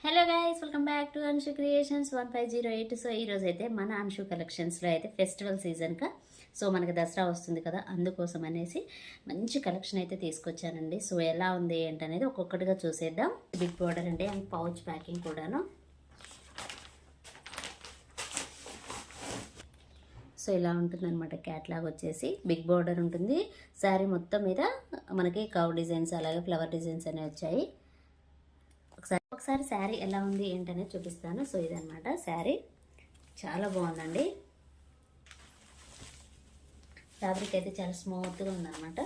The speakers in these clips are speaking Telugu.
Hello guys, welcome back to Anshu creations 1508. So ఈరోజు అయితే మన అన్షు కలెక్షన్స్లో అయితే ఫెస్టివల్ సీజన్గా సో మనకి దసరా వస్తుంది కదా, అందుకోసం అనేసి మంచి కలెక్షన్ అయితే తీసుకొచ్చానండి. సో ఎలా ఉంది ఏంటనేది ఒక్కొక్కటిగా చూసేద్దాం. బిగ్ బోర్డర్ అండి అండ్ పౌచ్ ప్యాకింగ్ కూడాను. సో ఇలా ఉంటుందన్నమాట. క్యాట్లాగ్ వచ్చేసి బిగ్ బోర్డర్ ఉంటుంది. శారీ మొత్తం మీద మనకి కవ్ డిజైన్స్ అలాగే ఫ్లవర్ డిజైన్స్ అనేవి వచ్చాయి. ఒకసారి శారీ ఎలా ఉంది ఏంటనేది చూపిస్తాను. సో ఇదనమాట శారీ, చాలా బాగుందండి. ఫ్యాబ్రిక్ అయితే చాలా స్మూత్గా ఉందన్నమాట.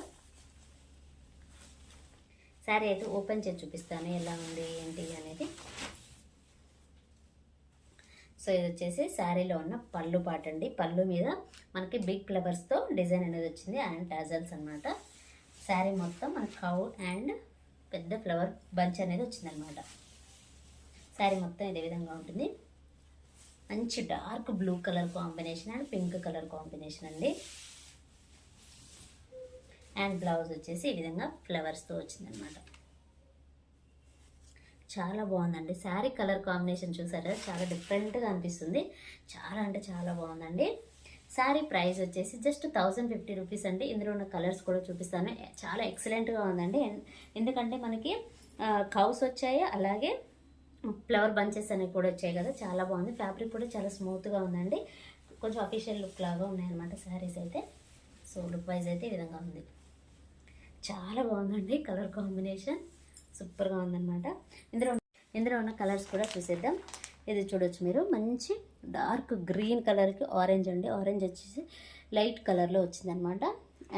శారీ అయితే ఓపెన్ చేసి చూపిస్తాను ఎలా ఉంది ఏంటి అనేది. సో ఇది వచ్చేసి శారీలో ఉన్న పళ్ళు పాట అండి. పళ్ళు మీద మనకి బిగ్ ఫ్లవర్స్తో డిజైన్ అనేది వచ్చింది అండ్ టాజల్స్ అనమాట. శారీ మొత్తం మనకి కౌ అండ్ పెద్ద ఫ్లవర్ బంచ్ అనేది వచ్చిందనమాట. శారీ మొత్తం ఇదే విధంగా ఉంటుంది. మంచి dark blue colour combination and pink colour combination అండి. అండ్ బ్లౌజ్ వచ్చేసి ఈ విధంగా ఫ్లవర్స్తో వచ్చిందనమాట. చాలా బాగుందండి. శారీ కలర్ కాంబినేషన్ చూసారా, చాలా డిఫరెంట్గా అనిపిస్తుంది. చాలా అంటే చాలా బాగుందండి. శారీ ప్రైస్ వచ్చేసి జస్ట్ 1050 రూపీస్ అండి. ఇందులో ఉన్న కలర్స్ కూడా చూపిస్తాను. చాలా ఎక్సలెంట్గా ఉందండి. ఎందుకంటే మనకి కౌస్ వచ్చాయి, అలాగే ఫ్లవర్ బంచెస్ అనేవి కూడా వచ్చాయి కదా, చాలా బాగుంది. ఫ్యాబ్రిక్ కూడా చాలా స్మూత్గా ఉందండి. కొంచెం అఫీషియల్ లుక్ లాగా ఉన్నాయన్నమాట శారీస్ అయితే. సో లుక్ వైజ్ అయితే ఈ విధంగా ఉంది. చాలా బాగుందండి. కలర్ కాంబినేషన్ సూపర్గా ఉందన్నమాట. ఇందులో ఉన్న కలర్స్ కూడా చూసేద్దాం. ఇది చూడొచ్చు మీరు, మంచి డార్క్ గ్రీన్ కలర్కి ఆరెంజ్ అండి. ఆరెంజ్ వచ్చేసి లైట్ కలర్లో వచ్చిందనమాట.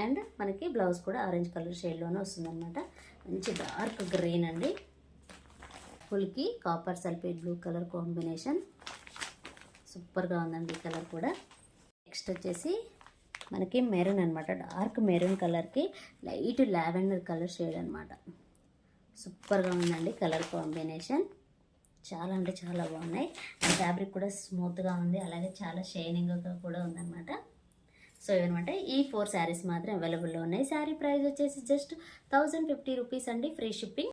అండ్ మనకి బ్లౌజ్ కూడా ఆరెంజ్ కలర్ షేడ్లోనే వస్తుందన్నమాట. మంచి డార్క్ గ్రీన్ అండి. ఫుల్కి copper sulphate blue colour combination సూపర్గా ఉందండి ఈ కలర్ కూడా. నెక్స్ట్ వచ్చేసి మనకి మెరూన్ అనమాట. డార్క్ మెరూన్ కలర్కి లైట్ లావెండర్ కలర్ షేడ్ అనమాట. సూపర్గా ఉందండి కలర్ కాంబినేషన్. చాలా అంటే చాలా బాగున్నాయి. అండ్ ఫ్యాబ్రిక్ కూడా స్మూత్గా ఉంది, అలాగే చాలా షైనింగ్గా కూడా ఉందన్నమాట. సో ఇవన్నమాట ఈ 4 శారీస్ మాత్రం అవైలబుల్లో ఉన్నాయి. శారీ ప్రైస్ వచ్చేసి జస్ట్ 1050 రూపీస్ అండి, ఫ్రీ షిప్పింగ్.